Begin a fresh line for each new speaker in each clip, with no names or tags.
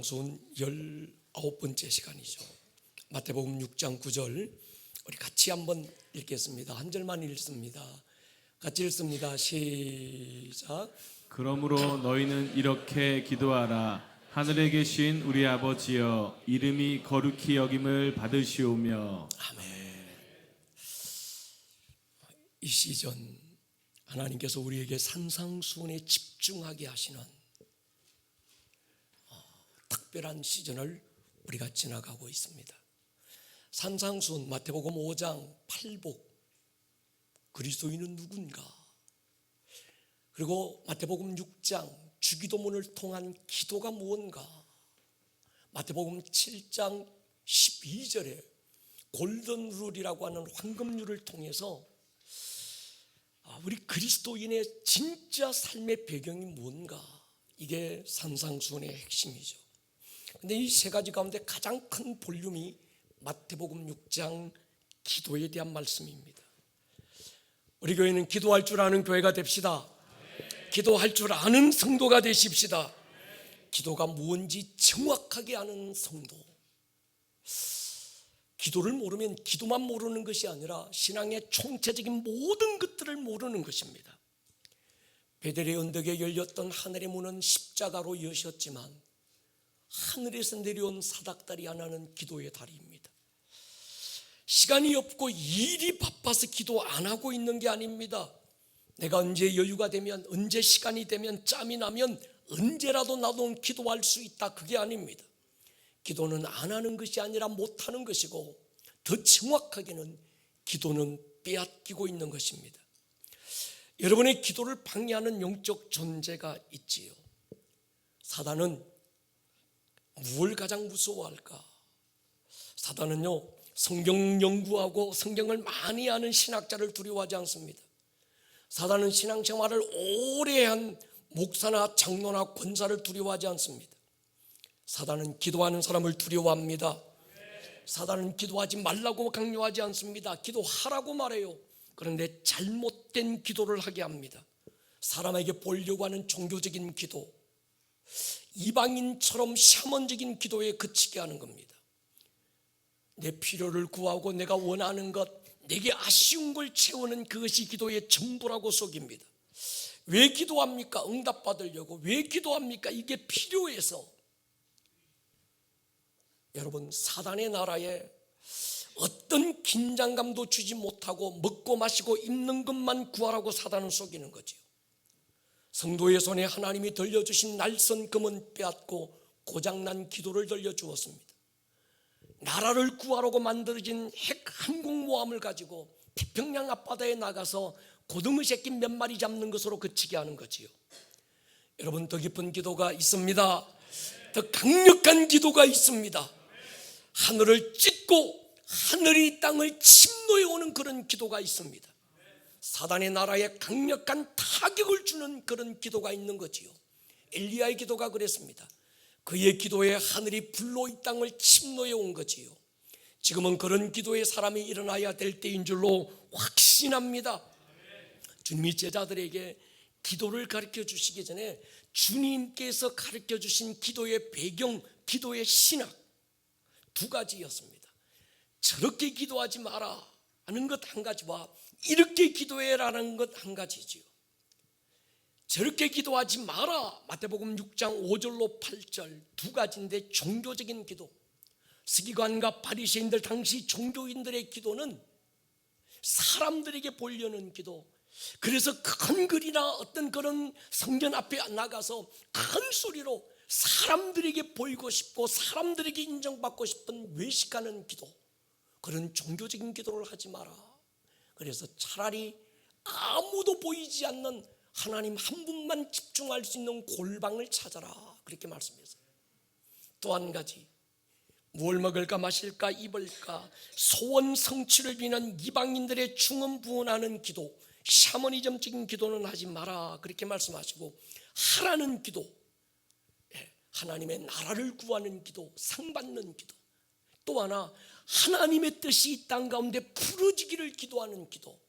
산상수훈 19번째 시간이죠. 마태복음 6장 9절 우리 같이 한번 읽겠습니다. 한 절만 읽습니다. 같이 읽습니다. 시작.
그러므로 너희는 이렇게 기도하라. 하늘에 계신 우리 아버지여, 이름이 거룩히 여김을 받으시오며.
아멘. 이 시즌 하나님께서 우리에게 산상수훈에 집중하게 하시는 특별한 시즌을 우리가 지나가고 있습니다. 산상수훈 마태복음 5장 팔복, 그리스도인은 누군가? 그리고 마태복음 6장 주기도문을 통한 기도가 무언가? 마태복음 7장 12절에 골든룰이라고 하는 황금률을 통해서 우리 그리스도인의 진짜 삶의 배경이 뭔가? 이게 산상수훈의 핵심이죠. 근데 이 세 가지 가운데 가장 큰 볼륨이 마태복음 6장 기도에 대한 말씀입니다. 우리 교회는 기도할 줄 아는 교회가 됩시다. 기도할 줄 아는 성도가 되십시다. 기도가 무엇인지 정확하게 아는 성도. 기도를 모르면 기도만 모르는 것이 아니라 신앙의 총체적인 모든 것들을 모르는 것입니다. 베델의 언덕에 열렸던 하늘의 문은 십자가로 여셨지만 하늘에서 내려온 사닥다리 하나는 기도의 다리입니다. 시간이 없고 일이 바빠서 기도 안 하고 있는 게 아닙니다. 내가 언제 여유가 되면, 언제 시간이 되면, 짬이 나면 언제라도 나도 기도할 수 있다, 그게 아닙니다. 기도는 안 하는 것이 아니라 못 하는 것이고, 더 정확하게는 기도는 빼앗기고 있는 것입니다. 여러분의 기도를 방해하는 영적 존재가 있지요. 사단은 무엇을 가장 무서워할까? 사단은요, 성경 연구하고 성경을 많이 아는 신학자를 두려워하지 않습니다. 사단은 신앙생활을 오래 한 목사나 장로나 권사를 두려워하지 않습니다. 사단은 기도하는 사람을 두려워합니다. 사단은 기도하지 말라고 강요하지 않습니다. 기도하라고 말해요. 그런데 잘못된 기도를 하게 합니다. 사람에게 보려고 하는 종교적인 기도, 이방인처럼 샤먼적인 기도에 그치게 하는 겁니다. 내 필요를 구하고 내가 원하는 것, 내게 아쉬운 걸 채우는 그것이 기도의 전부라고 속입니다. 왜 기도합니까? 응답받으려고. 왜 기도합니까? 이게 필요해서. 여러분, 사단의 나라에 어떤 긴장감도 주지 못하고 먹고 마시고 입는 것만 구하라고 사단은 속이는 거죠. 성도의 손에 하나님이 들려주신 날선 금은 빼앗고 고장난 기도를 들려주었습니다. 나라를 구하려고 만들어진 핵 항공모함을 가지고 태평양 앞바다에 나가서 고등어 새끼 몇 마리 잡는 것으로 그치게 하는 거지요. 여러분, 더 깊은 기도가 있습니다. 더 강력한 기도가 있습니다. 하늘을 찢고 하늘이 땅을 침노해 오는 그런 기도가 있습니다. 사단의 나라에 강력한 타격을 주는 그런 기도가 있는 거지요. 엘리야의 기도가 그랬습니다. 그의 기도에 하늘이 불로 이 땅을 침노해 온 거지요. 지금은 그런 기도의 사람이 일어나야 될 때인 줄로 확신합니다. 주님이 제자들에게 기도를 가르쳐 주시기 전에 주님께서 가르쳐 주신 기도의 배경, 기도의 신학 두 가지였습니다. 저렇게 기도하지 마라 하는 것 한 가지와 이렇게 기도해라는 것 한 가지지요. 저렇게 기도하지 마라, 마태복음 6장 5절로 8절 두 가지인데, 종교적인 기도, 서기관과 바리새인들 당시 종교인들의 기도는 사람들에게 보려는 기도. 그래서 큰 글이나 어떤 그런 성전 앞에 나가서 큰 소리로 사람들에게 보이고 싶고 사람들에게 인정받고 싶은 외식하는 기도, 그런 종교적인 기도를 하지 마라. 그래서 차라리 아무도 보이지 않는 하나님 한 분만 집중할 수 있는 골방을 찾아라, 그렇게 말씀했어요. 또 한 가지, 무엇을 먹을까 마실까 입을까 소원 성취를 비는 이방인들의 중언부언하는 기도, 샤머니즘적인 기도는 하지 마라, 그렇게 말씀하시고 하라는 기도, 하나님의 나라를 구하는 기도, 상 받는 기도. 또 하나, 하나님의 뜻이 이 땅 가운데 풀어지기를 기도하는 기도.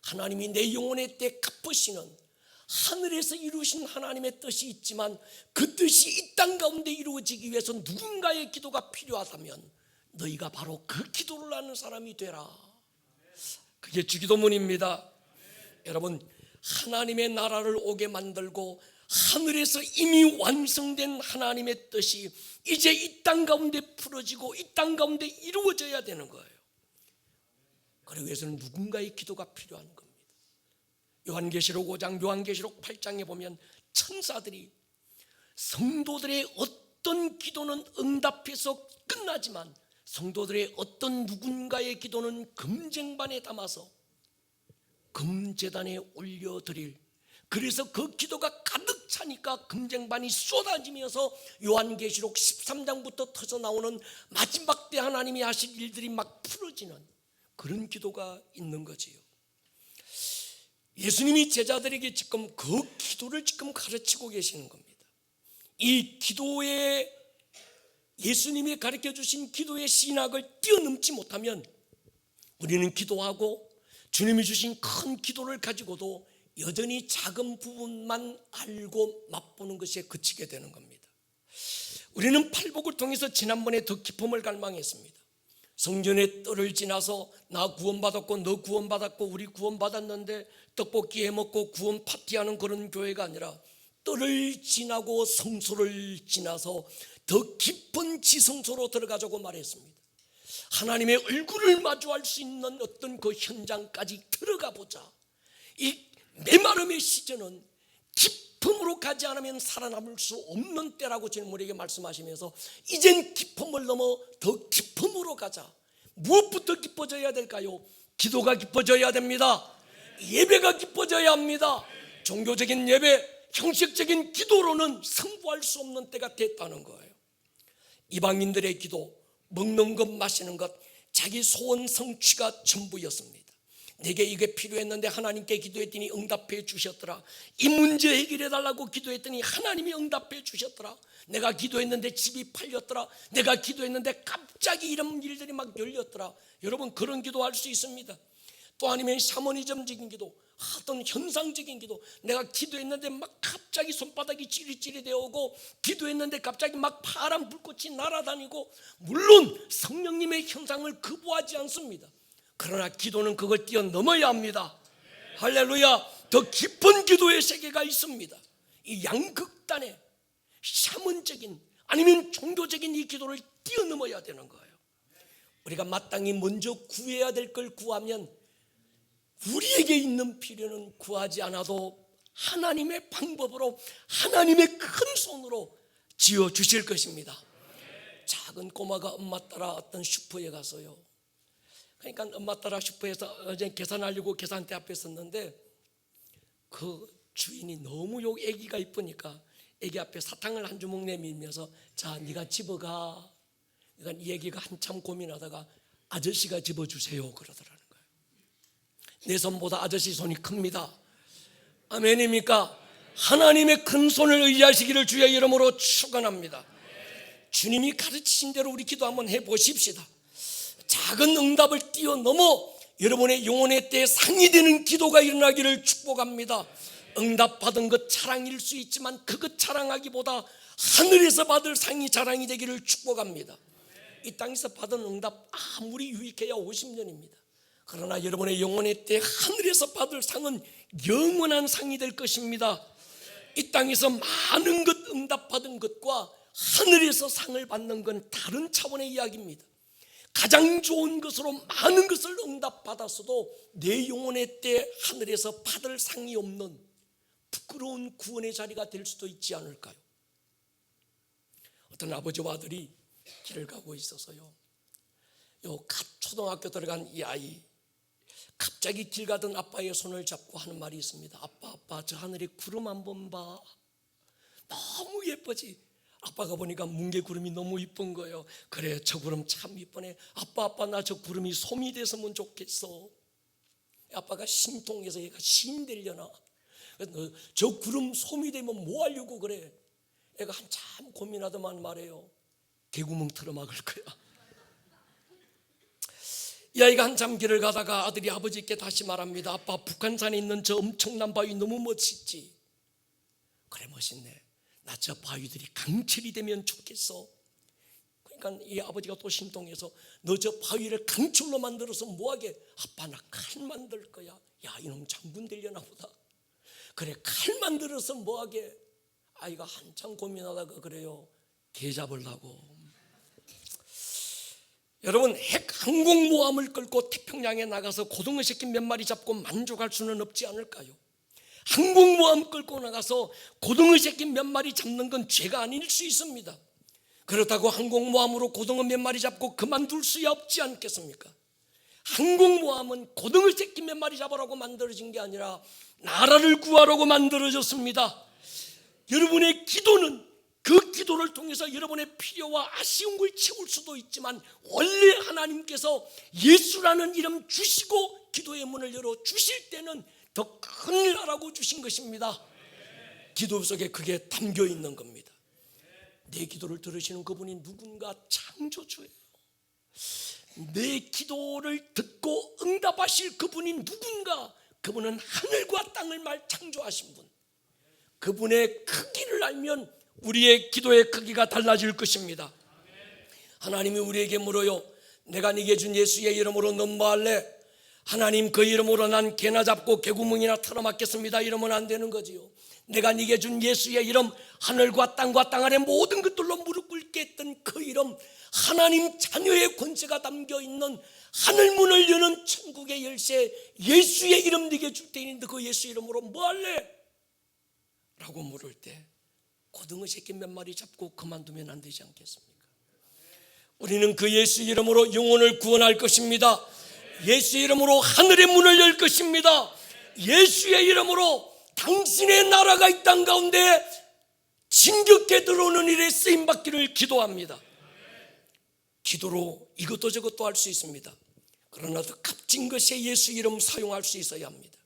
하나님이 내 영혼의 때 갚으시는, 하늘에서 이루신 하나님의 뜻이 있지만 그 뜻이 이 땅 가운데 이루어지기 위해서 누군가의 기도가 필요하다면 너희가 바로 그 기도를 하는 사람이 되라. 그게 주기도문입니다. 여러분, 하나님의 나라를 오게 만들고 하늘에서 이미 완성된 하나님의 뜻이 이제 이 땅 가운데 풀어지고 이 땅 가운데 이루어져야 되는 거예요. 그러기 위해서는 누군가의 기도가 필요한 겁니다. 요한계시록 5장, 요한계시록 8장에 보면 천사들이 성도들의 어떤 기도는 응답해서 끝나지만 성도들의 어떤 누군가의 기도는 금쟁반에 담아서 금제단에 올려드릴, 그래서 그 기도가 가득 차니까 금쟁반이 쏟아지면서 요한계시록 13장부터 터져나오는 마지막 때 하나님이 하실 일들이 막 풀어지는 그런 기도가 있는 거지요. 예수님이 제자들에게 지금 그 기도를 지금 가르치고 계시는 겁니다. 이 기도에 예수님이 가르쳐 주신 기도의 신학을 뛰어넘지 못하면 우리는 기도하고 주님이 주신 큰 기도를 가지고도 여전히 작은 부분만 알고 맛보는 것에 그치게 되는 겁니다. 우리는 팔복을 통해서 지난번에 더 깊음을 갈망했습니다. 성전의 뜰을 지나서 나 구원받았고 너 구원받았고 우리 구원받았는데 떡볶이 해먹고 구원 파티하는 그런 교회가 아니라 뜰을 지나고 성소를 지나서 더 깊은 지성소로 들어가자고 말했습니다. 하나님의 얼굴을 마주할 수 있는 어떤 그 현장까지 들어가 보자. 이 메마름의 시즌은 깊음으로 가지 않으면 살아남을 수 없는 때라고 주님 우리에게 말씀하시면서 이젠 깊음을 넘어 더 깊음으로 가자. 무엇부터 깊어져야 될까요? 기도가 깊어져야 됩니다. 예배가 깊어져야 합니다. 종교적인 예배, 형식적인 기도로는 승부할 수 없는 때가 됐다는 거예요. 이방인들의 기도, 먹는 것 마시는 것, 자기 소원 성취가 전부였습니다. 내게 이게 필요했는데 하나님께 기도했더니 응답해 주셨더라. 이 문제 해결해 달라고 기도했더니 하나님이 응답해 주셨더라. 내가 기도했는데 집이 팔렸더라. 내가 기도했는데 갑자기 이런 일들이 막 열렸더라. 여러분, 그런 기도할 수 있습니다. 또 아니면 샤머니즘적인 기도, 어떤 현상적인 기도, 내가 기도했는데 막 갑자기 손바닥이 찌릿찌릿 되어오고 기도했는데 갑자기 막 파란 불꽃이 날아다니고, 물론 성령님의 현상을 거부하지 않습니다. 그러나 기도는 그걸 뛰어넘어야 합니다. 할렐루야. 더 깊은 기도의 세계가 있습니다. 이 양극단의 샤먼적인 아니면 종교적인 이 기도를 뛰어넘어야 되는 거예요. 우리가 마땅히 먼저 구해야 될 걸 구하면 우리에게 있는 필요는 구하지 않아도 하나님의 방법으로 하나님의 큰 손으로 지어주실 것입니다. 작은 꼬마가 엄마 따라 어떤 슈퍼에 갔어요. 그러니까 엄마 따라 슈퍼에서 어제 계산하려고 계산대 앞에 섰는데 그 주인이 너무 요 애기가 이쁘니까 애기 앞에 사탕을 한 주먹 내밀면서 자, 네가 집어가. 그러니까 이 애기가 한참 고민하다가 아저씨가 집어주세요 그러더라는 거예요. 내 손보다 아저씨 손이 큽니다. 아멘입니까? 하나님의 큰 손을 의지하시기를 주의 이름으로 축원합니다. 주님이 가르치신 대로 우리 기도 한번 해보십시다. 작은 응답을 뛰어넘어 여러분의 영혼의 때에 상이 되는 기도가 일어나기를 축복합니다. 응답받은 것 자랑일 수 있지만 그것 자랑하기보다 하늘에서 받을 상이 자랑이 되기를 축복합니다. 이 땅에서 받은 응답 아무리 유익해야 50년입니다. 그러나 여러분의 영혼의 때 하늘에서 받을 상은 영원한 상이 될 것입니다. 이 땅에서 많은 것 응답받은 것과 하늘에서 상을 받는 건 다른 차원의 이야기입니다. 가장 좋은 것으로 많은 것을 응답받았어도 내 영혼의 때 하늘에서 받을 상이 없는 부끄러운 구원의 자리가 될 수도 있지 않을까요? 어떤 아버지와 아들이 길을 가고 있어서요, 갓 초등학교 들어간 이 아이 갑자기 길 가던 아빠의 손을 잡고 하는 말이 있습니다. 아빠 저 하늘에 구름 한번 봐. 너무 예쁘지? 아빠가 보니까 뭉게구름이 너무 이쁜 거예요. 그래, 저 구름 참 이쁘네. 아빠 나 저 구름이 솜이 됐으면 좋겠어. 아빠가 신통해서 얘가 시인 되려나? 저 구름 솜이 되면 뭐 하려고 그래? 애가 한참 고민하더만 말해요. 개구멍 틀어막을 거야. 이 아이가 한참 길을 가다가 아들이 아버지께 다시 말합니다. 아빠, 북한산에 있는 저 엄청난 바위 너무 멋있지? 그래 멋있네. 나 저 바위들이 강철이 되면 좋겠어. 그러니까 이 아버지가 또 신동에서 너 저 바위를 강철로 만들어서 뭐하게? 아빠 나 칼 만들 거야. 야 이놈 장군 되려나 보다. 그래 칼 만들어서 뭐하게? 아이가 한참 고민하다가 그래요. 개 잡으려고. 여러분 핵 항공모함을 끌고 태평양에 나가서 고등어 새끼 몇 마리 잡고 만족할 수는 없지 않을까요? 항공모함 끌고 나가서 고등어 새끼 몇 마리 잡는 건 죄가 아닐 수 있습니다. 그렇다고 항공모함으로 고등어 몇 마리 잡고 그만둘 수야 없지 않겠습니까? 항공모함은 고등어 새끼 몇 마리 잡으라고 만들어진 게 아니라 나라를 구하라고 만들어졌습니다. 여러분의 기도는 그 기도를 통해서 여러분의 필요와 아쉬운 걸 채울 수도 있지만 원래 하나님께서 예수라는 이름 주시고 기도의 문을 열어 주실 때는 더 큰 나라고 주신 것입니다. 기도 속에 그게 담겨 있는 겁니다. 내 기도를 들으시는 그분이 누군가? 창조주예요. 내 기도를 듣고 응답하실 그분이 누군가? 그분은 하늘과 땅을 창조하신 분. 그분의 크기를 알면 우리의 기도의 크기가 달라질 것입니다. 하나님이 우리에게 물어요. 내가 네게 준 예수의 이름으로 넌 뭐 할래? 하나님 그 이름으로 난 개나 잡고 개구멍이나 털어맞겠습니다 이러면 안 되는 거지요. 내가 네게 준 예수의 이름, 하늘과 땅 아래 모든 것들로 무릎 꿇게 했던 그 이름, 하나님 자녀의 권세가 담겨있는 하늘문을 여는 천국의 열쇠, 예수의 이름 네게 줄 테니 그 예수 이름으로 뭐 할래? 라고 물을 때 고등어 새끼 몇 마리 잡고 그만두면 안 되지 않겠습니까? 우리는 그 예수 이름으로 영혼을 구원할 것입니다. 예수 이름으로 하늘의 문을 열 것입니다. 예수의 이름으로 당신의 나라가 이 땅 가운데 진격해 들어오는 일에 쓰임받기를 기도합니다. 기도로 이것도 저것도 할 수 있습니다. 그러나 더 값진 것에 예수 이름 사용할 수 있어야 합니다.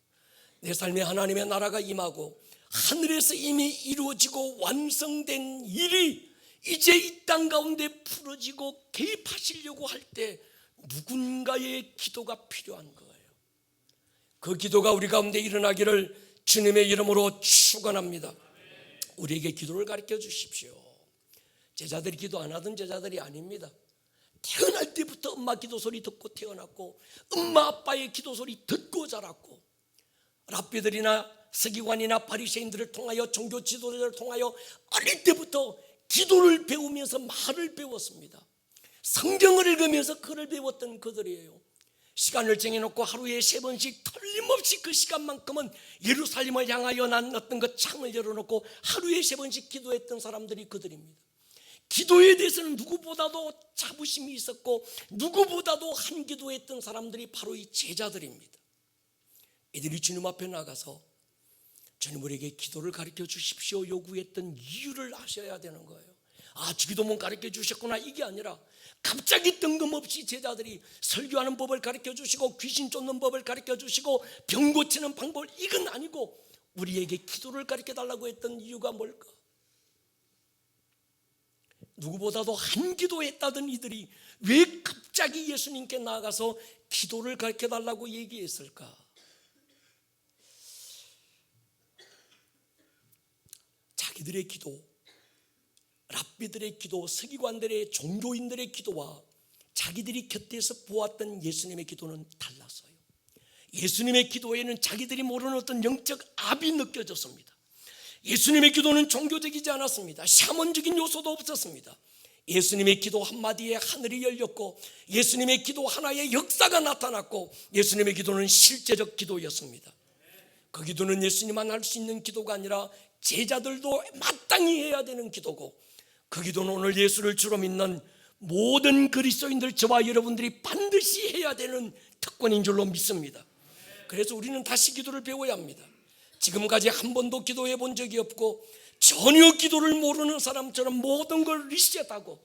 내 삶에 하나님의 나라가 임하고 하늘에서 이미 이루어지고 완성된 일이 이제 이 땅 가운데 풀어지고 개입하시려고 할 때 누군가의 기도가 필요한 거예요. 그 기도가 우리 가운데 일어나기를 주님의 이름으로 축원합니다. 우리에게 기도를 가르쳐 주십시오. 제자들이 기도 안 하던 제자들이 아닙니다. 태어날 때부터 엄마 기도 소리 듣고 태어났고 엄마 아빠의 기도 소리 듣고 자랐고 랍비들이나 서기관이나 바리새인들을 통하여 종교 지도자를 통하여 어릴 때부터 기도를 배우면서 말을 배웠습니다. 성경을 읽으면서 글을 배웠던 그들이에요. 시간을 정해놓고 하루에 3번씩 틀림없이 그 시간만큼은 예루살렘을 향하여 난 어떤 그 창을 열어놓고 하루에 3번씩 기도했던 사람들이 그들입니다. 기도에 대해서는 누구보다도 자부심이 있었고 누구보다도 한 기도했던 사람들이 바로 이 제자들입니다. 이들이 주님 앞에 나가서 주님 우리에게 기도를 가르쳐 주십시오 요구했던 이유를 아셔야 되는 거예요. 아, 기도문 가르쳐 주셨구나 이게 아니라 갑자기 뜬금없이 제자들이 설교하는 법을 가르쳐 주시고 귀신 쫓는 법을 가르쳐 주시고 병 고치는 방법을 이건 아니고 우리에게 기도를 가르쳐 달라고 했던 이유가 뭘까? 누구보다도 한 기도했다던 이들이 왜 갑자기 예수님께 나아가서 기도를 가르쳐 달라고 얘기했을까? 자기들의 기도, 랍비들의 기도, 서기관들의 종교인들의 기도와 자기들이 곁에서 보았던 예수님의 기도는 달랐어요. 예수님의 기도에는 자기들이 모르는 어떤 영적 압이 느껴졌습니다. 예수님의 기도는 종교적이지 않았습니다. 샤먼적인 요소도 없었습니다. 예수님의 기도 한마디에 하늘이 열렸고 예수님의 기도 하나에 역사가 나타났고 예수님의 기도는 실제적 기도였습니다. 그 기도는 예수님만 할 수 있는 기도가 아니라 제자들도 마땅히 해야 되는 기도고 그 기도는 오늘 예수를 주로 믿는 모든 그리스도인들 저와 여러분들이 반드시 해야 되는 특권인 줄로 믿습니다. 그래서 우리는 다시 기도를 배워야 합니다. 지금까지 한 번도 기도해 본 적이 없고 전혀 기도를 모르는 사람처럼 모든 걸 리셋하고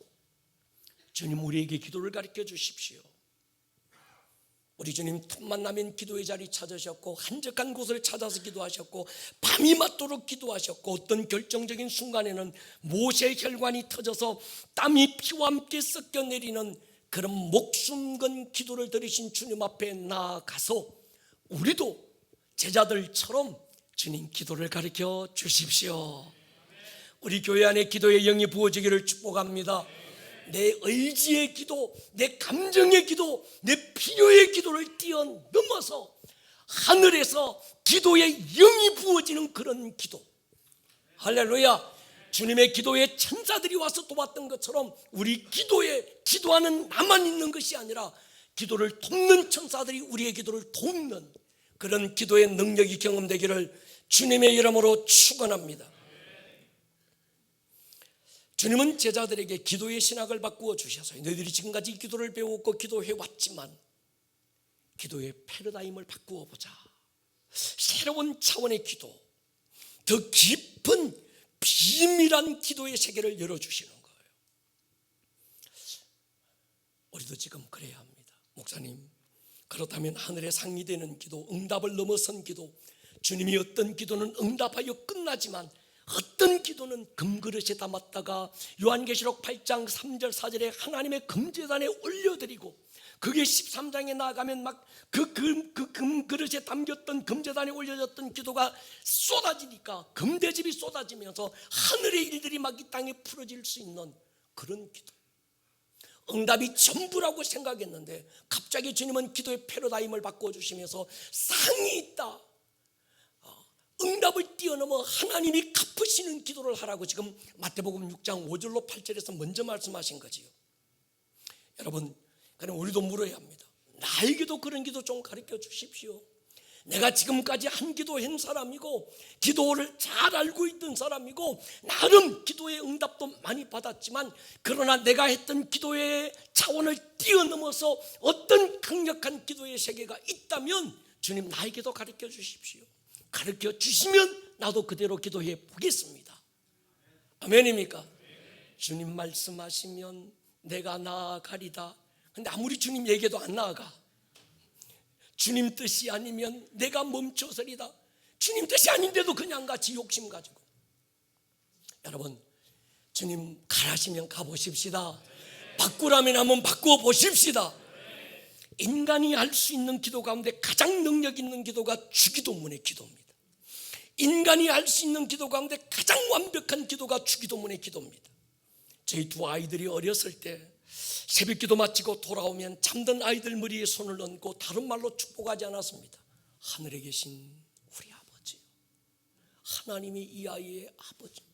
주님 우리에게 기도를 가르쳐 주십시오. 우리 주님 틈만 나면 기도의 자리 찾으셨고 한적한 곳을 찾아서 기도하셨고 밤이 맞도록 기도하셨고 어떤 결정적인 순간에는 모세의 혈관이 터져서 땀이 피와 함께 섞여 내리는 그런 목숨 건 기도를 들으신 주님 앞에 나아가서 우리도 제자들처럼 주님 기도를 가르쳐 주십시오. 우리 교회 안에 기도의 영이 부어지기를 축복합니다. 내 의지의 기도, 내 감정의 기도, 내 필요의 기도를 뛰어넘어서 하늘에서 기도의 영이 부어지는 그런 기도. 할렐루야. 주님의 기도에 천사들이 와서 도왔던 것처럼 우리 기도에 기도하는 나만 있는 것이 아니라 기도를 돕는 천사들이 우리의 기도를 돕는 그런 기도의 능력이 경험되기를 주님의 이름으로 축원합니다. 주님은 제자들에게 기도의 신학을 바꾸어 주셔서 너희들이 지금까지 기도를 배웠고 기도해 왔지만 기도의 패러다임을 바꾸어 보자. 새로운 차원의 기도, 더 깊은 비밀한 기도의 세계를 열어주시는 거예요. 우리도 지금 그래야 합니다. 목사님, 그렇다면 하늘에 상기되는 기도, 응답을 넘어선 기도, 주님이 어떤 기도는 응답하여 끝나지만 어떤 기도는 금그릇에 담았다가 요한계시록 8장 3절 4절에 하나님의 금제단에 올려드리고 그게 13장에 나아가면 막 그 금그릇에 담겼던 금제단에 올려졌던 기도가 쏟아지니까 금대집이 쏟아지면서 하늘의 일들이 막 이 땅에 풀어질 수 있는 그런 기도, 응답이 전부라고 생각했는데 갑자기 주님은 기도의 패러다임을 바꿔주시면서 상이 있다, 응답을 뛰어넘어 하나님이 갚으시는 기도를 하라고 지금 마태복음 6장 5절로 8절에서 먼저 말씀하신 거지요. 여러분, 그럼 우리도 물어야 합니다. 나에게도 그런 기도 좀 가르쳐 주십시오. 내가 지금까지 한 기도한 사람이고 기도를 잘 알고 있던 사람이고 나름 기도의 응답도 많이 받았지만 그러나 내가 했던 기도의 차원을 뛰어넘어서 어떤 강력한 기도의 세계가 있다면 주님 나에게도 가르쳐 주십시오. 가르쳐 주시면 나도 그대로 기도해 보겠습니다. 아멘입니까? 주님 말씀하시면 내가 나아가리다. 근데 아무리 주님 얘기해도 안 나아가. 주님 뜻이 아니면 내가 멈춰서리다. 주님 뜻이 아닌데도 그냥 같이 욕심 가지고. 여러분, 주님 가라시면 가보십시다. 바꾸라면 한번 바꾸어 보십시다. 인간이 할 수 있는 기도 가운데 가장 능력 있는 기도가 주기도문의 기도입니다. 인간이 할 수 있는 기도 가운데 가장 완벽한 기도가 주기도문의 기도입니다. 저희 두 아이들이 어렸을 때 새벽기도 마치고 돌아오면 잠든 아이들 머리에 손을 얹고 다른 말로 축복하지 않았습니다. 하늘에 계신 우리 아버지, 하나님이 이 아이의 아버지입니다.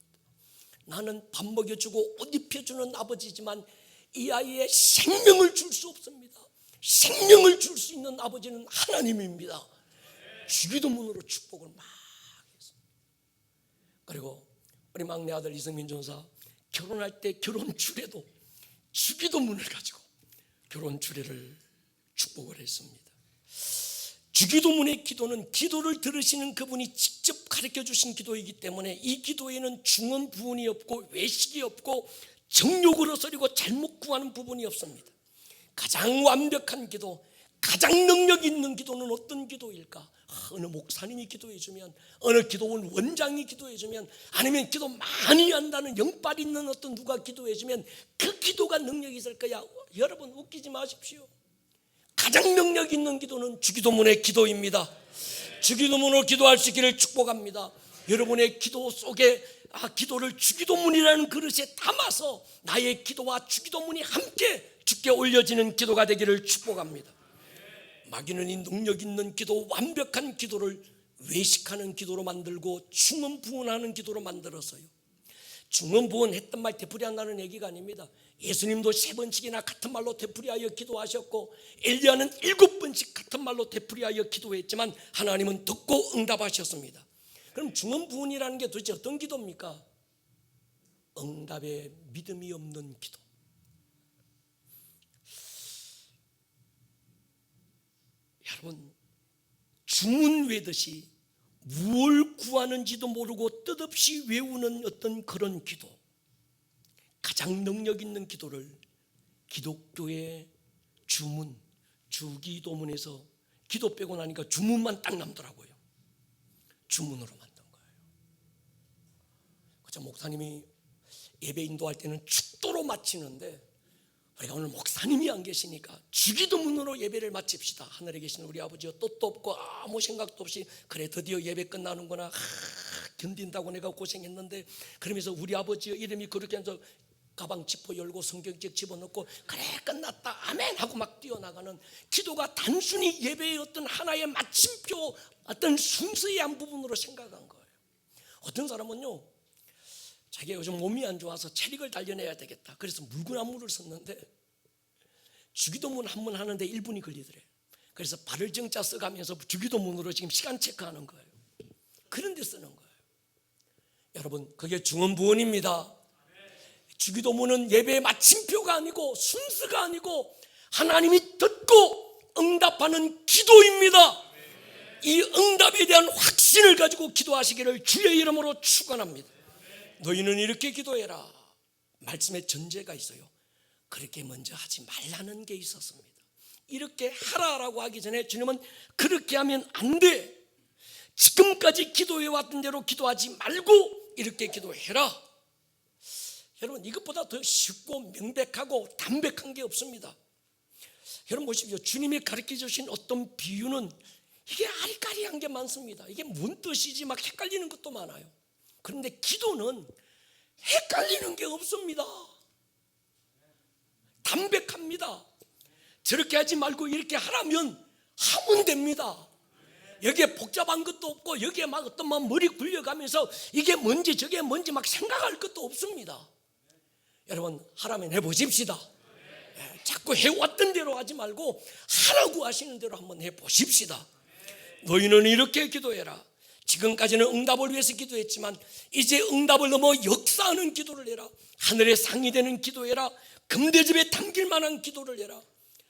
나는 밥 먹여주고 옷 입혀주는 아버지지만 이 아이의 생명을 줄 수 없습니다. 생명을 줄 수 있는 아버지는 하나님입니다. 주기도문으로 축복을 막 했습니다. 그리고 우리 막내 아들 이승민 전사 결혼할 때 결혼 주례도 주기도문을 가지고 결혼 주례를 축복을 했습니다. 주기도문의 기도는 기도를 들으시는 그분이 직접 가르쳐 주신 기도이기 때문에 이 기도에는 중언 부언이 없고 외식이 없고 정욕으로 서리고 잘못 구하는 부분이 없습니다. 가장 완벽한 기도, 가장 능력 있는 기도는 어떤 기도일까? 어느 목사님이 기도해 주면, 어느 기도원 원장이 기도해 주면, 아니면 기도 많이 한다는 영빨 있는 어떤 누가 기도해 주면 그 기도가 능력이 있을 거야. 여러분 웃기지 마십시오. 가장 능력 있는 기도는 주기도문의 기도입니다. 주기도문으로 기도할 수 있기를 축복합니다. 여러분의 기도 속에 기도를 주기도문이라는 그릇에 담아서 나의 기도와 주기도문이 함께 주께 올려지는 기도가 되기를 축복합니다. 마귀는 이 능력 있는 기도, 완벽한 기도를 외식하는 기도로 만들고 중언부언하는 기도로 만들어서요. 중언부언했던 말 되풀이한다는 얘기가 아닙니다. 예수님도 3번씩이나 같은 말로 되풀이하여 기도하셨고 엘리야는 7번씩 같은 말로 되풀이하여 기도했지만 하나님은 듣고 응답하셨습니다. 그럼 중언부언이라는 게 도대체 어떤 기도입니까? 응답에 믿음이 없는 기도. 여러분, 주문 외듯이 무엇을 구하는지도 모르고 뜻없이 외우는 어떤 그런 기도, 가장 능력 있는 기도를 기독교의 주문, 주기도문에서 기도 빼고 나니까 주문만 딱 남더라고요. 주문으로 만든 거예요. 그래서 목사님이 예배 인도할 때는 축도로 마치는데 우리가 오늘 목사님이 안 계시니까 주기도문으로 예배를 마칩시다. 하늘에 계신 우리 아버지여, 뜻도 없고 아무 생각도 없이 그래 드디어 예배 끝나는구나, 견딘다고 내가 고생했는데, 그러면서 우리 아버지여 이름이 그렇게 해서 가방 지퍼 열고 성경책 집어넣고 그래 끝났다 아멘 하고 막 뛰어나가는 기도가 단순히 예배의 어떤 하나의 마침표, 어떤 순서의 한 부분으로 생각한 거예요. 어떤 사람은요, 자기가 요즘 몸이 안 좋아서 체력을 단련해야 되겠다, 그래서 물구나무를 섰는데 주기도문 한 번 하는데 1분이 걸리더래. 그래서 발을 정자 써가면서 주기도문으로 지금 시간 체크하는 거예요. 그런 데 쓰는 거예요. 여러분, 그게 중언부언입니다. 주기도문은 예배의 마침표가 아니고 순서가 아니고 하나님이 듣고 응답하는 기도입니다. 이 응답에 대한 확신을 가지고 기도하시기를 주의 이름으로 축원합니다. 너희는 이렇게 기도해라. 말씀에 전제가 있어요. 그렇게 먼저 하지 말라는 게 있었습니다. 이렇게 하라라고 하기 전에 주님은 그렇게 하면 안 돼, 지금까지 기도해왔던 대로 기도하지 말고 이렇게 기도해라. 여러분, 이것보다 더 쉽고 명백하고 담백한 게 없습니다. 여러분 보십시오. 주님이 가르쳐 주신 어떤 비유는 이게 아리까리한 게 많습니다. 이게 뭔 뜻이지 막 헷갈리는 것도 많아요. 그런데 기도는 헷갈리는 게 없습니다. 담백합니다. 저렇게 하지 말고 이렇게 하라면 하면 됩니다. 여기에 복잡한 것도 없고 여기에 막 어떤 막 머리 굴려가면서 이게 뭔지 저게 뭔지 막 생각할 것도 없습니다. 여러분, 하라면 해보십시다. 자꾸 해왔던 대로 하지 말고 하라고 하시는 대로 한번 해보십시다. 너희는 이렇게 기도해라. 지금까지는 응답을 위해서 기도했지만 이제 응답을 넘어 역사하는 기도를 해라. 하늘에 상이 되는 기도해라. 금대접에 담길 만한 기도를 해라.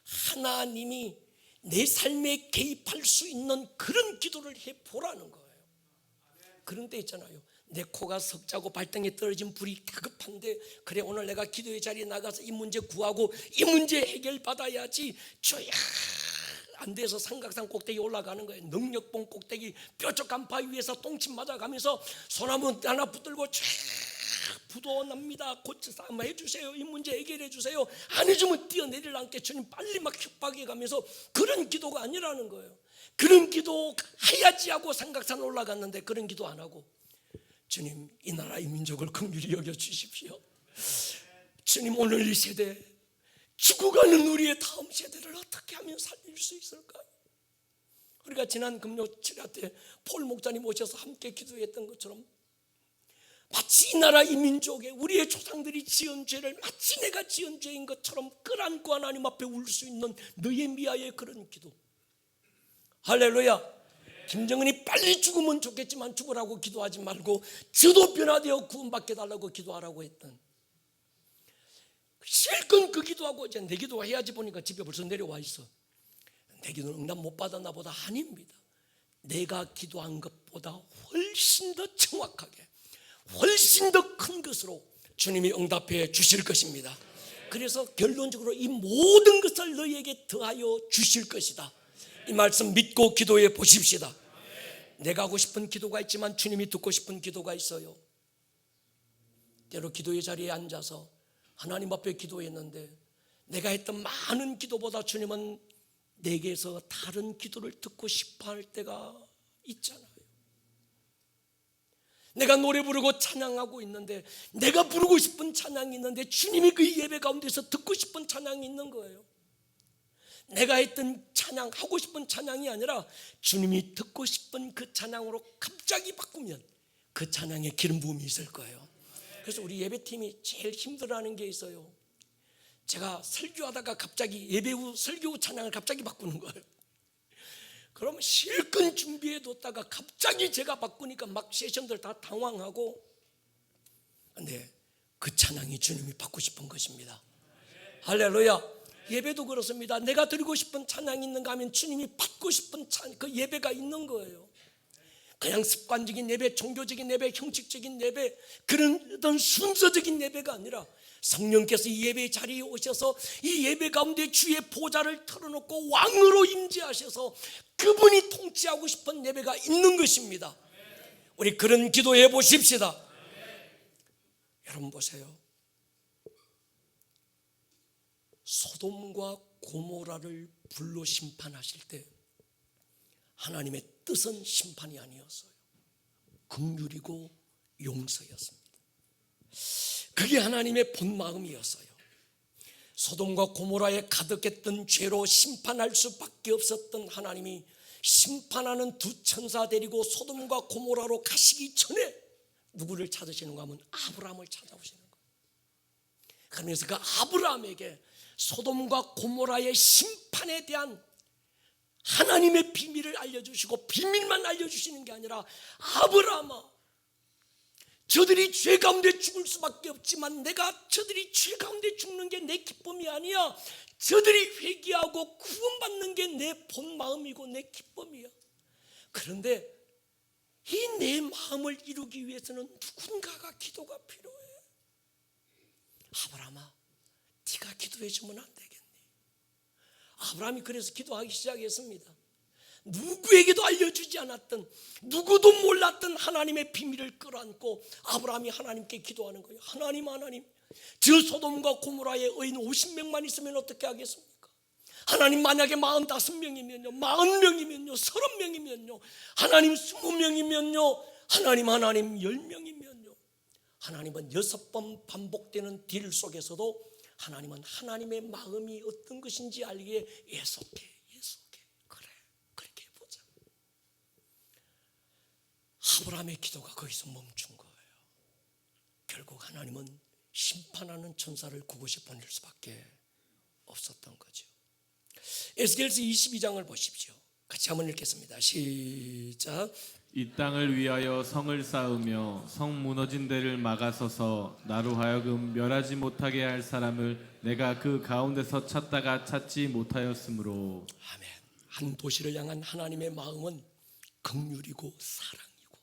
하나님이 내 삶에 개입할 수 있는 그런 기도를 해보라는 거예요. 그런 때 있잖아요. 내 코가 석자고 발등에 떨어진 불이 다급한데, 그래 오늘 내가 기도의 자리에 나가서 이 문제 구하고 이 문제 해결받아야지. 저야 안 돼서 삼각산 꼭대기 올라가는 거예요. 능력봉 꼭대기 뾰족한 바위 위에서 똥침 맞아가면서 소나무 하나 붙들고 쫙 부도납니다. 고쳐서 한번 해주세요. 이 문제 해결해 주세요. 안 해주면 뛰어내리려 함께 주님 빨리 막 협박해 가면서, 그런 기도가 아니라는 거예요. 그런 기도 해야지 하고 삼각산 올라갔는데 그런 기도 안 하고, 주님 이 나라 이 민족을 긍휼히 여겨주십시오. 주님 오늘 이 세대 죽어가는 우리의 다음 세대를 어떻게 하면 살릴 수 있을까요? 우리가 지난 금요 7화 때 폴 목사님 오셔서 함께 기도했던 것처럼, 마치 이 나라 이 민족에 우리의 조상들이 지은 죄를 마치 내가 지은 죄인 것처럼 끌안고 하나님 앞에 울 수 있는 느헤미야의 그런 기도. 할렐루야. 김정은이 빨리 죽으면 좋겠지만 죽으라고 기도하지 말고 저도 변화되어 구원받게 달라고 기도하라고 했던, 실컷 그 기도하고 이제 내 기도 해야지 보니까 집에 벌써 내려와 있어. 내 기도는 응답 못 받았나 보다. 아닙니다. 내가 기도한 것보다 훨씬 더 정확하게, 훨씬 더 큰 것으로 주님이 응답해 주실 것입니다. 그래서 결론적으로 이 모든 것을 너희에게 더하여 주실 것이다. 이 말씀 믿고 기도해 보십시다. 내가 하고 싶은 기도가 있지만 주님이 듣고 싶은 기도가 있어요. 때로 기도의 자리에 앉아서 하나님 앞에 기도했는데 내가 했던 많은 기도보다 주님은 내게서 다른 기도를 듣고 싶어 할 때가 있잖아요. 내가 노래 부르고 찬양하고 있는데, 내가 부르고 싶은 찬양이 있는데 주님이 그 예배 가운데서 듣고 싶은 찬양이 있는 거예요. 내가 했던 찬양, 하고 싶은 찬양이 아니라 주님이 듣고 싶은 그 찬양으로 갑자기 바꾸면 그 찬양에 기름 부음이 있을 거예요. 그래서 우리 예배팀이 제일 힘들어하는 게 있어요. 제가 설교하다가 갑자기 예배 후 설교 후 찬양을 갑자기 바꾸는 거예요. 그러면 실컷 준비해 뒀다가 갑자기 제가 바꾸니까 막 세션들 다 당황하고, 근데 그 찬양이 주님이 받고 싶은 것입니다. 할렐루야. 예배도 그렇습니다. 내가 드리고 싶은 찬양이 있는가 하면 주님이 받고 싶은 그 예배가 있는 거예요. 그냥 습관적인 예배, 종교적인 예배, 형식적인 예배, 그런 어떤 순서적인 예배가 아니라 성령께서 이 예배 자리에 오셔서 이 예배 가운데 주의 보좌를 털어놓고 왕으로 임재하셔서 그분이 통치하고 싶은 예배가 있는 것입니다. 우리 그런 기도해 보십시다. 여러분 보세요. 소돔과 고모라를 불로 심판하실 때 하나님의 뜻은 심판이 아니었어요. 긍휼이고 용서였습니다. 그게 하나님의 본 마음이었어요. 소돔과 고모라에 가득했던 죄로 심판할 수밖에 없었던 하나님이 심판하는 두 천사 데리고 소돔과 고모라로 가시기 전에 누구를 찾으시는가 하면 아브라함을 찾아오시는 거예요. 그러면서 그 아브라함에게 소돔과 고모라의 심판에 대한 하나님의 비밀을 알려주시고, 비밀만 알려주시는 게 아니라 아브라함아, 저들이 죄 가운데 죽을 수밖에 없지만 내가 저들이 죄 가운데 죽는 게 내 기쁨이 아니야. 저들이 회개하고 구원받는 게 내 본 마음이고 내 기쁨이야. 그런데 이 내 마음을 이루기 위해서는 누군가가 기도가 필요해. 아브라함아, 네가 기도해 주면 안 되겠니? 아브라함이 그래서 기도하기 시작했습니다. 누구에게도 알려주지 않았던, 누구도 몰랐던 하나님의 비밀을 끌어안고 아브라함이 하나님께 기도하는 거예요. 하나님, 저 소돔과 고모라의 의인 50명만 있으면 어떻게 하겠습니까? 하나님, 만약에 45명이면요, 40명이면요, 30명이면요, 하나님 20명이면요, 하나님 10명이면요. 하나님은 6번 반복되는 딜 속에서도 하나님은 하나님의 마음이 어떤 것인지 알기에 예속해. 그래, 그렇게 해보자. 아브라함의 기도가 거기서 멈춘 거예요. 결국 하나님은 심판하는 천사를 그곳에 보낼 수밖에 없었던 거죠. 에스겔서 22장을 보십시오. 같이 한번 읽겠습니다. 시작.
이 땅을 위하여 성을 쌓으며 성 무너진 데를 막아서서 나로 하여금 멸하지 못하게 할 사람을 내가 그 가운데서 찾다가 찾지 못하였으므로.
아멘. 한 도시를 향한 하나님의 마음은 긍휼이고 사랑이고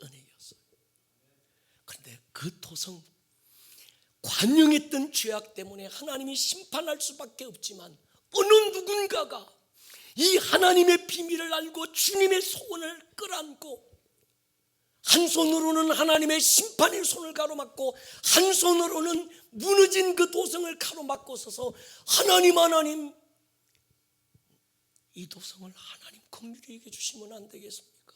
은혜였어요. 그런데 그 토성, 관영했던 죄악 때문에 하나님이 심판할 수밖에 없지만 어느 누군가가 이 하나님의 비밀을 알고 주님의 소원을 끌어안고 한 손으로는 하나님의 심판의 손을 가로막고 한 손으로는 무너진 그 도성을 가로막고 서서 하나님, 이 도성을 하나님 긍휼히 여겨주시면 안 되겠습니까?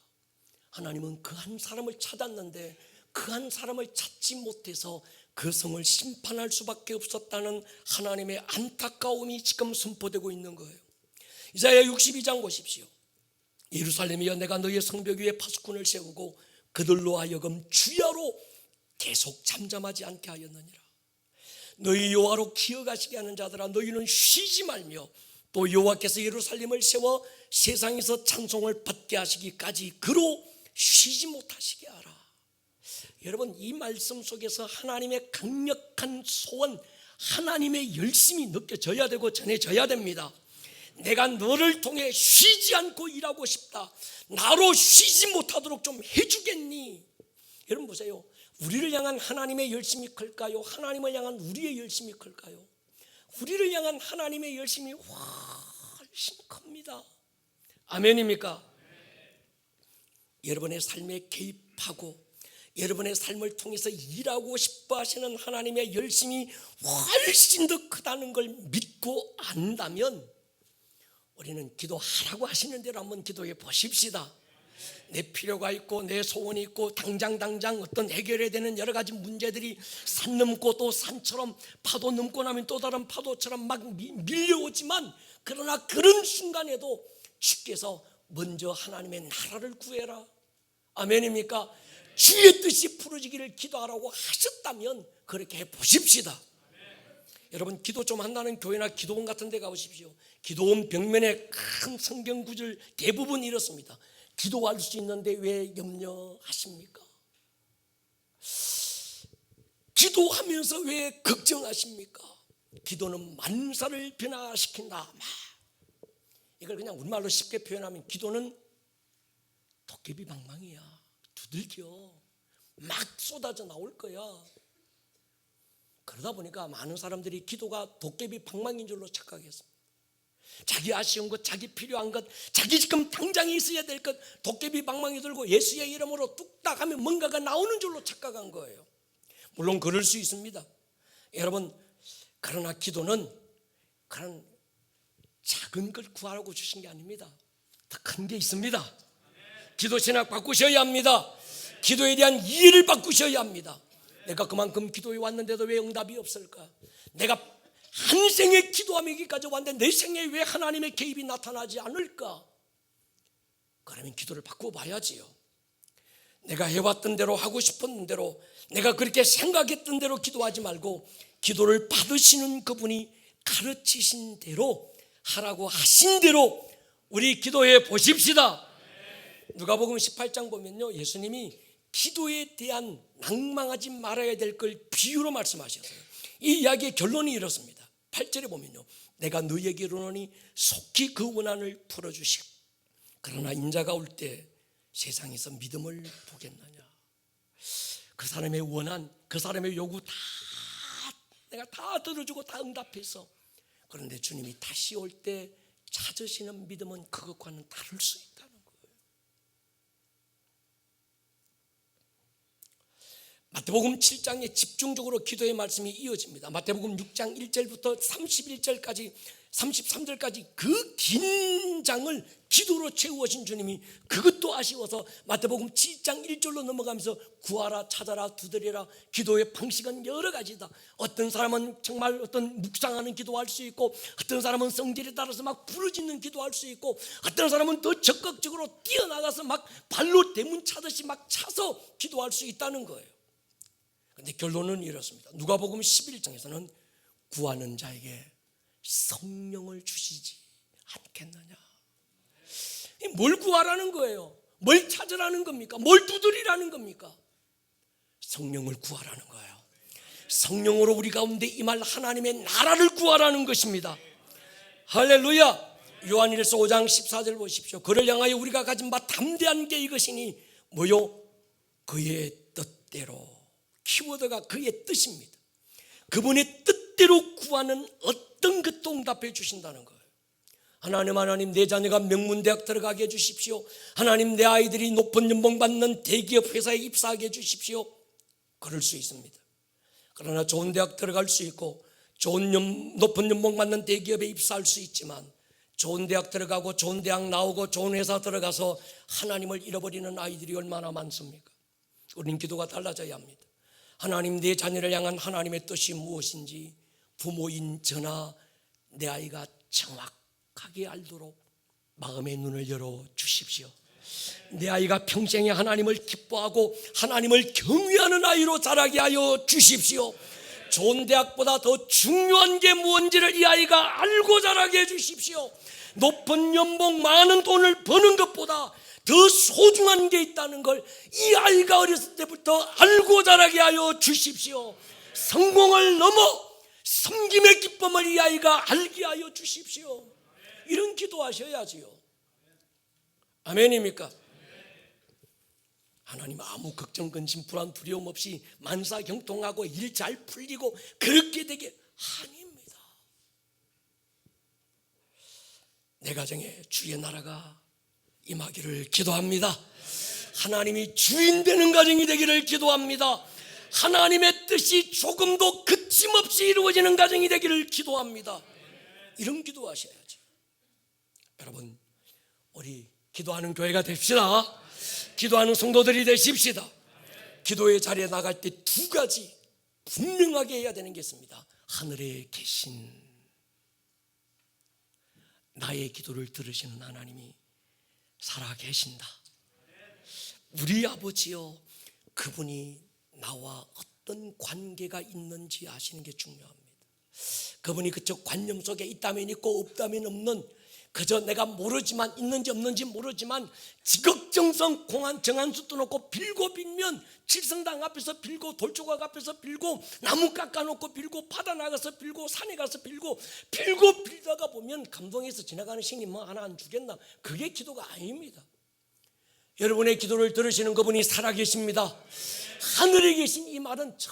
하나님은 그 한 사람을 찾았는데 그 한 사람을 찾지 못해서 그 성을 심판할 수밖에 없었다는 하나님의 안타까움이 지금 선포되고 있는 거예요. 이사야 62장 보십시오. 예루살렘이여, 내가 너희의 성벽 위에 파수꾼을 세우고 그들로 하여금 주야로 계속 잠잠하지 않게 하였느니라. 너희 여호와로 기어가시게 하는 자들아, 너희는 쉬지 말며 또 여호와께서 예루살렘을 세워 세상에서 찬송을 받게 하시기까지 그로 쉬지 못하시게 하라. 여러분, 이 말씀 속에서 하나님의 강력한 소원, 하나님의 열심이 느껴져야 되고 전해져야 됩니다. 내가 너를 통해 쉬지 않고 일하고 싶다. 나로 쉬지 못하도록 좀 해주겠니? 여러분 보세요. 우리를 향한 하나님의 열심이 클까요? 하나님을 향한 우리의 열심이 클까요? 우리를 향한 하나님의 열심이 훨씬 큽니다. 아멘입니까? 여러분의 삶에 개입하고 여러분의 삶을 통해서 일하고 싶어 하시는 하나님의 열심이 훨씬 더 크다는 걸 믿고 안다면 우리는 기도하라고 하시는 대로 한번 기도해 보십시다. 내 필요가 있고 내 소원이 있고 당장 어떤 해결해야 되는 여러 가지 문제들이 산 넘고 또 산처럼 파도 넘고 나면 또 다른 파도처럼 막 밀려오지만, 그러나 그런 순간에도 주께서 먼저 하나님의 나라를 구해라. 아멘입니까? 주의 뜻이 풀어지기를 기도하라고 하셨다면 그렇게 해 보십시다. 여러분, 기도 좀 한다는 교회나 기도원 같은 데 가보십시오. 기도원 벽면에 큰 성경 구절 대부분 이렇습니다. 기도할 수 있는데 왜 염려하십니까? 기도하면서 왜 걱정하십니까? 기도는 만사를 변화시킨다. 이걸 그냥 우리말로 쉽게 표현하면 기도는 도깨비 방망이야. 두들겨 막 쏟아져 나올 거야. 그러다 보니까 많은 사람들이 기도가 도깨비 방망이인 줄로 착각했습니다. 자기 아쉬운 것, 자기 필요한 것, 자기 지금 당장에 있어야 될 것 도깨비 방망이 들고 예수의 이름으로 뚝딱 하면 뭔가가 나오는 줄로 착각한 거예요. 물론 그럴 수 있습니다. 여러분, 그러나 기도는 그런 작은 걸 구하라고 주신 게 아닙니다. 더 큰 게 있습니다. 기도 신학 바꾸셔야 합니다. 기도에 대한 이해를 바꾸셔야 합니다. 내가 그만큼 기도에 왔는데도 왜 응답이 없을까? 내가 한 생에 기도하며 여기까지 왔는데 내 생에 왜 하나님의 개입이 나타나지 않을까? 그러면 기도를 바꿔봐야지요. 내가 해왔던 대로, 하고 싶었던 대로, 내가 그렇게 생각했던 대로 기도하지 말고 기도를 받으시는 그분이 가르치신 대로 하라고 하신 대로 우리 기도해 보십시다. 누가복음 18장 보면요, 예수님이 기도에 대한 낭망하지 말아야 될 걸 비유로 말씀하셨어요. 이 이야기의 결론이 이렇습니다. 8절에 보면요, 내가 너희에게 이르노니 속히 그 원한을 풀어주시고 그러나 인자가 올 때 세상에서 믿음을 보겠느냐. 그 사람의 원한, 그 사람의 요구 다 내가 다 들어주고 다 응답해서, 그런데 주님이 다시 올 때 찾으시는 믿음은 그것과는 다를 수 있다는 거예요. 마태복음 7장에 집중적으로 기도의 말씀이 이어집니다. 마태복음 6장 1절부터 31절까지 33절까지 그 긴 장을 기도로 채우신 주님이 그것도 아쉬워서 마태복음 7장 1절로 넘어가면서 구하라, 찾아라, 두드리라. 기도의 방식은 여러 가지다. 어떤 사람은 정말 어떤 묵상하는 기도할 수 있고, 어떤 사람은 성질에 따라서 막 부르짖는 기도할 수 있고, 어떤 사람은 더 적극적으로 뛰어나가서 막 발로 대문 차듯이 막 차서 기도할 수 있다는 거예요. 그런데 결론은 이렇습니다. 누가복음 11장에서는 구하는 자에게 성령을 주시지 않겠느냐. 뭘 구하라는 거예요? 뭘 찾으라는 겁니까? 뭘 두드리라는 겁니까? 성령을 구하라는 거예요. 성령으로 우리 가운데 임할 하나님의 나라를 구하라는 것입니다. 할렐루야. 요한일서 5장 14절 보십시오. 그를 향하여 우리가 가진 바 담대한 게 이것이니 뭐요? 그의 뜻대로. 키워드가 그의 뜻입니다. 그분의 뜻대로 구하는 어떤 것도 응답해 주신다는 거예요. 하나님, 내 자녀가 명문대학 들어가게 해주십시오. 하나님, 내 아이들이 높은 연봉 받는 대기업 회사에 입사하게 해주십시오. 그럴 수 있습니다. 그러나 좋은 대학 들어갈 수 있고 높은 연봉 받는 대기업에 입사할 수 있지만, 좋은 대학 들어가고 좋은 대학 나오고 좋은 회사 들어가서 하나님을 잃어버리는 아이들이 얼마나 많습니까? 우리는 기도가 달라져야 합니다. 하나님, 내 자녀를 향한 하나님의 뜻이 무엇인지 부모인 저나 내 아이가 정확하게 알도록 마음의 눈을 열어 주십시오. 내 아이가 평생에 하나님을 기뻐하고 하나님을 경외하는 아이로 자라게 하여 주십시오. 좋은 대학보다 더 중요한 게 무엇인지를 이 아이가 알고 자라게 해 주십시오. 높은 연봉, 많은 돈을 버는 것보다 더 소중한 게 있다는 걸 이 아이가 어렸을 때부터 알고 자라게 하여 주십시오. 성공을 넘어 섬김의 기쁨을 이 아이가 알게 하여 주십시오. 이런 기도하셔야지요. 아멘입니까? 하나님, 아무 걱정, 근심, 불안, 두려움 없이 만사경통하고 일 잘 풀리고 그렇게 되게 아닙니다. 내 가정에 주의 나라가 임하기를 기도합니다. 하나님이 주인 되는 가정이 되기를 기도합니다. 하나님의 뜻이 조금도 그침없이 이루어지는 가정이 되기를 기도합니다. 이런 기도하셔야죠. 여러분, 우리 기도하는 교회가 됩시다. 기도하는 성도들이 되십시다. 기도의 자리에 나갈 때 두 가지 분명하게 해야 되는 게 있습니다. 하늘에 계신 나의 기도를 들으시는 하나님이 살아 계신다. 우리 아버지여, 그분이 나와 어떤 관계가 있는지 아시는 게 중요합니다. 그분이 그쪽 관념 속에 있다면 있고 없다면 없는, 그저 내가 모르지만, 있는지 없는지 모르지만 지극정성 공안 정한수 떠놓고 빌고 빌면 칠성당 앞에서 빌고 돌조각 앞에서 빌고 나무 깎아놓고 빌고 바다 나가서 빌고 산에 가서 빌고 빌다가 보면 감동해서 지나가는 신이 뭐 하나 안 주겠나? 그게 기도가 아닙니다. 여러분의 기도를 들으시는 그분이 살아계십니다. 하늘에 계신 이 말은 저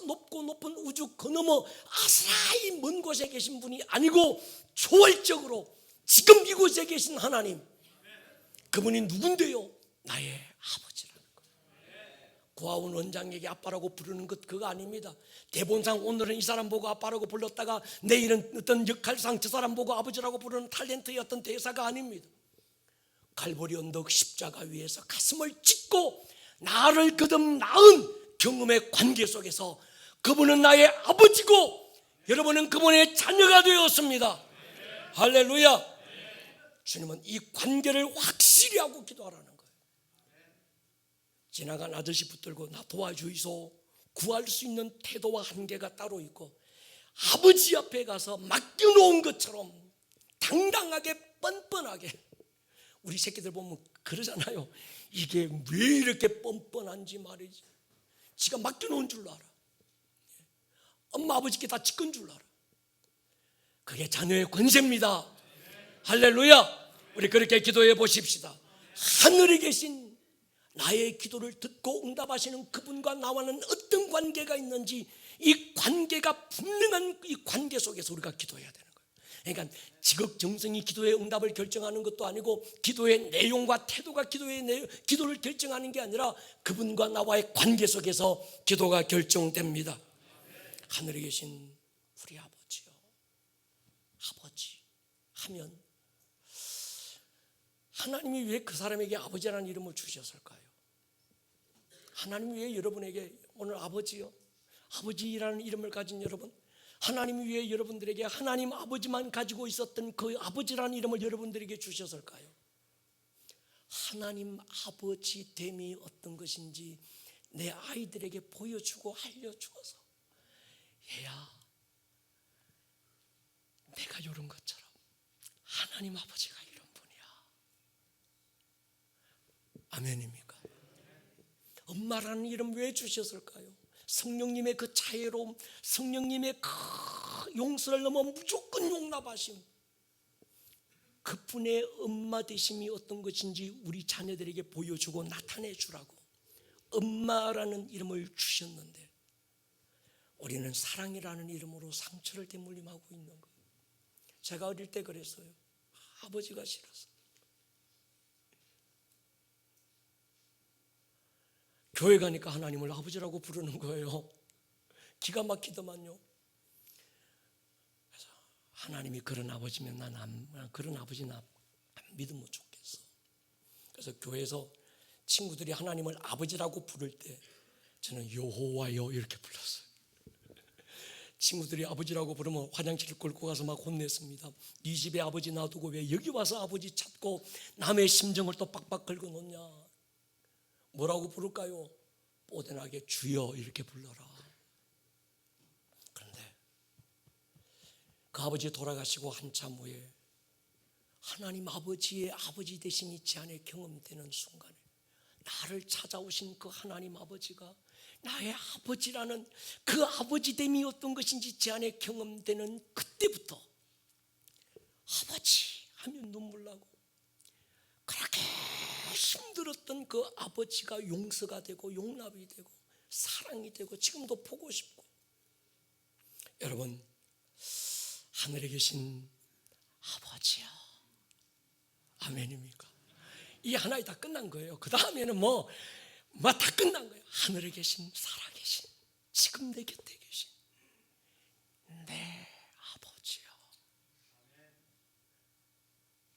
높고 높은 우주 그 너머 아스라이 먼 곳에 계신 분이 아니고 초월적으로 지금 이곳에 계신 하나님, 그분이 누군데요? 나의 아버지라는 거예요. 고아원 원장에게 아빠라고 부르는 것 그거 아닙니다. 대본상 오늘은 이 사람 보고 아빠라고 불렀다가 내일은 어떤 역할상 저 사람 보고 아버지라고 부르는 탤런트의 어떤 대사가 아닙니다. 갈보리 언덕 십자가 위에서 가슴을 찢고 나를 거듭 낳은 경험의 관계 속에서 그분은 나의 아버지고 여러분은 그분의 자녀가 되었습니다. 할렐루야. 주님은 이 관계를 확실히 하고 기도하라는 거예요. 지나간 아저씨 붙들고 나 도와주이소 구할 수 있는 태도와 한계가 따로 있고, 아버지 앞에 가서 맡겨놓은 것처럼 당당하게 뻔뻔하게, 우리 새끼들 보면 그러잖아요. 이게 왜 이렇게 뻔뻔한지 말이지. 지가 맡겨놓은 줄 알아. 엄마 아버지께 다 지킨 줄 알아. 그게 자녀의 권세입니다. 할렐루야. 우리 그렇게 기도해 보십시다. 하늘에 계신 나의 기도를 듣고 응답하시는 그분과 나와는 어떤 관계가 있는지, 이 관계가 분명한 이 관계 속에서 우리가 기도해야 되는 거예요. 그러니까 지극정성이 기도의 응답을 결정하는 것도 아니고, 기도의 내용과 태도가 기도를 결정하는 게 아니라 그분과 나와의 관계 속에서 기도가 결정됩니다. 하늘에 계신 우리 아버지요. 아버지 하면 하나님이 왜 그 사람에게 아버지라는 이름을 주셨을까요? 하나님이 왜 여러분에게 오늘 아버지요, 아버지라는 이름을 가진 여러분, 하나님이 왜 여러분들에게 하나님 아버지만 가지고 있었던 그 아버지라는 이름을 여러분들에게 주셨을까요? 하나님 아버지 됨이 어떤 것인지 내 아이들에게 보여주고 알려주어서, 얘야 내가 이런 것처럼 하나님 아버지가 이런 분이야. 아멘입니까? 엄마라는 이름 왜 주셨을까요? 성령님의 그 자애로움, 성령님의 그 용서를 넘어 무조건 용납하심, 그분의 엄마 되심이 어떤 것인지 우리 자녀들에게 보여주고 나타내 주라고 엄마라는 이름을 주셨는데, 우리는 사랑이라는 이름으로 상처를 대물림하고 있는 거예요. 제가 어릴 때 그랬어요. 아버지가 싫어서. 교회 가니까 하나님을 아버지라고 부르는 거예요. 기가 막히더만요. 그래서 하나님이 그런 아버지면 난 그런 아버지는 안 믿으면 좋겠어. 그래서 교회에서 친구들이 하나님을 아버지라고 부를 때 저는 여호와여 이렇게 불렀어요. 친구들이 아버지라고 부르면 화장실 끌고 가서 막 혼냈습니다. 네 집에 아버지 놔두고 왜 여기 와서 아버지 찾고 남의 심정을 또 빡빡 긁어 놓냐. 뭐라고 부를까요? 뽀대나게 주여 이렇게 불러라. 그런데 그 아버지 돌아가시고 한참 후에 하나님 아버지의 아버지 되심이 제 안에 경험되는 순간에 나를 찾아오신 그 하나님 아버지가 나의 아버지라는 그 아버지됨이 어떤 것인지 제 안에 경험되는 그때부터 아버지 하면 눈물 나고, 그렇게 힘들었던 그 아버지가 용서가 되고 용납이 되고 사랑이 되고 지금도 보고 싶고. 여러분, 하늘에 계신 아버지요. 아멘입니까? 이 하나에 다 끝난 거예요. 그 다음에는 다 끝난 거예요. 하늘에 계신, 살아계신, 지금 내 곁에 계신 내 아버지요.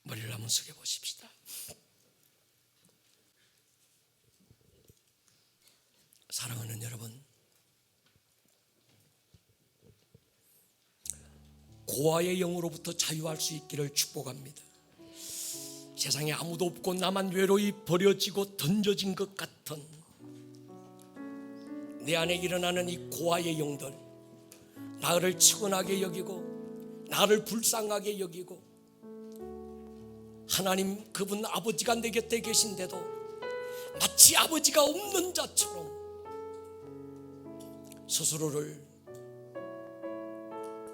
머리를 한번 숙여 보십시다. 사랑하는 여러분, 고아의 영으로부터 자유할 수 있기를 축복합니다. 세상에 아무도 없고 나만 외로이 버려지고 던져진 것 같은 내 안에 일어나는 이 고아의 영들, 나를 치근하게 여기고 나를 불쌍하게 여기고, 하나님 그분 아버지가 내 곁에 계신데도 마치 아버지가 없는 자처럼 스스로를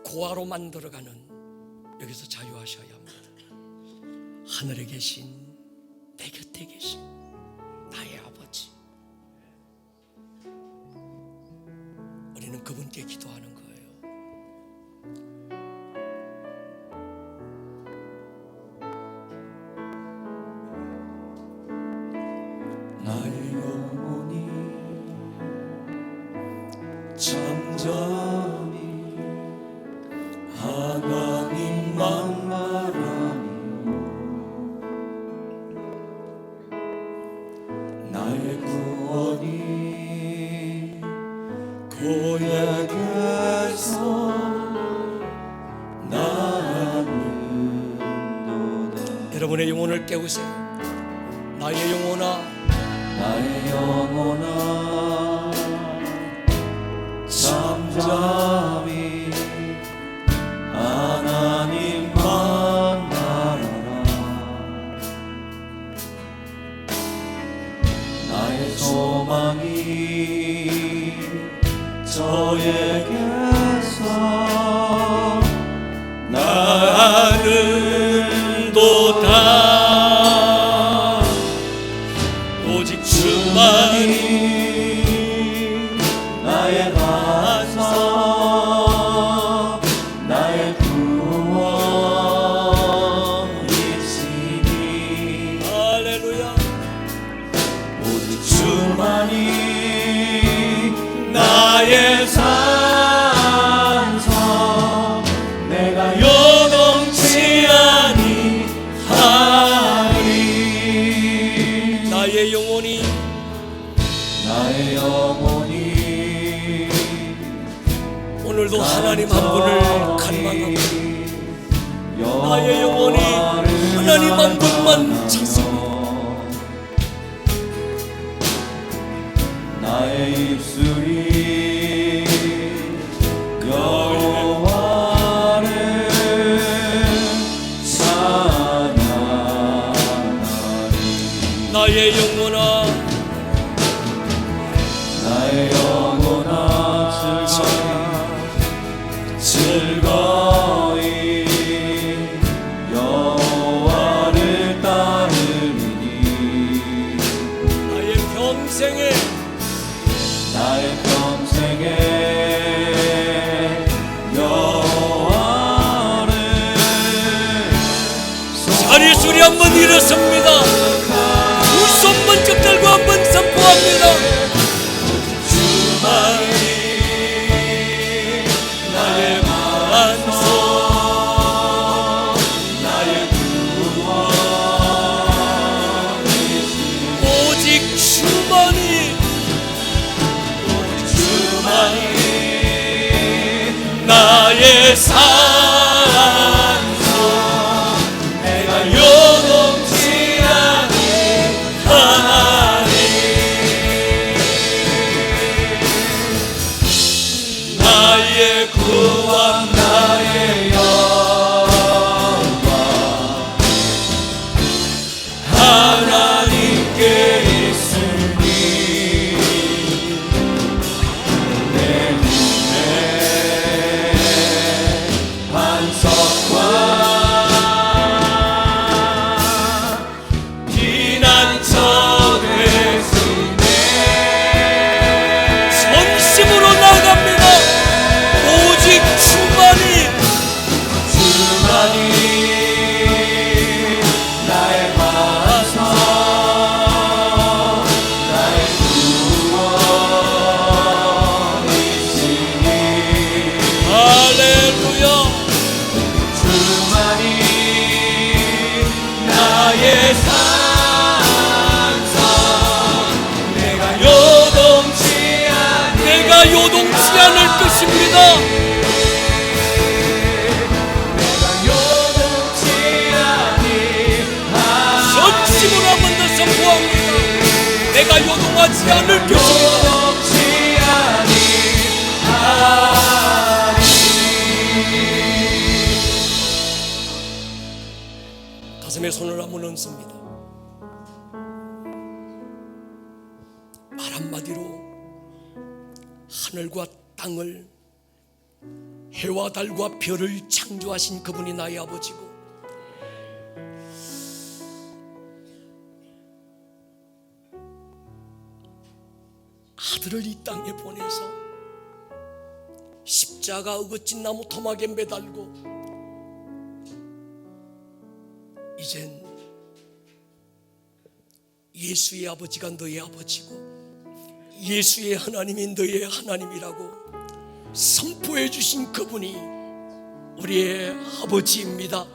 고아로 만들어가는, 여기서 자유하셔야 합니다. 하늘에 계신, 내 곁에 계신 나의 아버지, 우리는 그분께 기도하는 거예요.
나의 영혼이 나의 구원이 고향에서 낳는도다.
여러분의 영혼을 깨우세요. 나의 영혼아,
나의 영혼아 잠잠히 하나님만 바라라. 나의 소망이 저에게서 나는도다.
오직 주만이
나의 반석 나의 구원이시니.
할렐루야.
오직 주만이 나의 산성 내가 요동치 아니하리.
나의 영혼이
나의 영혼이
오늘도 하나님 한 분을 갈망하고 나의 영혼이 하나님 한 분만 찾습니다.
나의 입술이 여호와를 찬양하리.
나의 영혼아,
나의 영혼아 즐거이 여호와를 따르니.
나의 평생에
나의 평생에 여호와를
자리 소리 한번 일었습니다. 두 손 번쩍 들고 한번 선포합니다. 주만이 나의 반석 나의 구원이시니. 오직 주만이 나의 산성 내가 요동치 아니하리. 나의 구원
나의 영광 하나님께 있으니. 내 눈에 반석과 피난처 되시네.
전심으로 나아갑니다. 오직 주만이
나의 반석 나의 구원이시니.
할렐루야.
주만이 나의 산성 내가
요동치 않을 것입니다. 전심으로 한 번 더 선포합니다. 내가 요동하지 않을 것입니다. 가슴에 손을 한번 얹습니다. 말 한마디로 하늘과 땅을 해와 달과 별을 창조하신 그분이 나의 아버지고 아들을 이 땅에 보내서 십자가 어긋진 나무 토막에 매달고 이젠 예수의 아버지가 너의 아버지고 예수의 하나님이 너의 하나님이라고 선포해 주신 그분이 우리의 아버지입니다.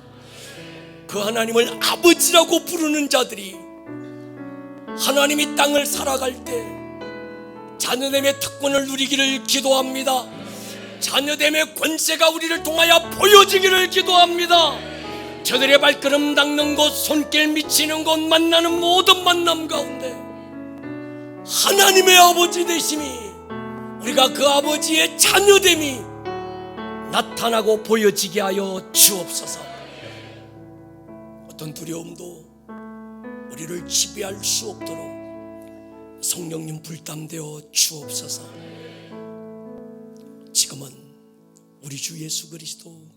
그 하나님을 아버지라고 부르는 자들이 하나님이 땅을 살아갈 때 자녀됨의 특권을 누리기를 기도합니다. 자녀됨의 권세가 우리를 통하여 보여지기를 기도합니다. 저들의 발걸음 닦는 곳, 손길 미치는 곳, 만나는 모든 만남 가운데 하나님의 아버지 되심이, 우리가 그 아버지의 자녀됨이 나타나고 보여지게 하여 주옵소서. 어떤 두려움도 우리를 지배할 수 없도록 성령님 불담되어 주옵소서. 지금은 우리 주 예수 그리스도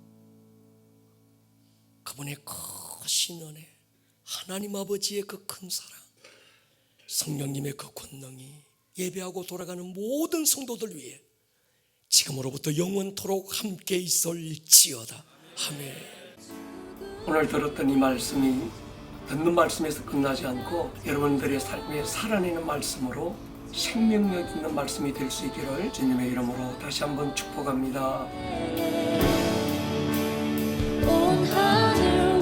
그분의 크신 은혜, 하나님 아버지의 그 큰 사랑, 성령님의 그 권능이 예배하고 돌아가는 모든 성도들 위해 지금으로부터 영원토록 함께 있을지어다. 아멘. 오늘 들었던 이 말씀이 듣는 말씀에서 끝나지 않고 여러분들의 삶에 살아내는 말씀으로 생명력 있는 말씀이 될 수 있기를 주님의 이름으로 다시 한번 축복합니다.
온 하늘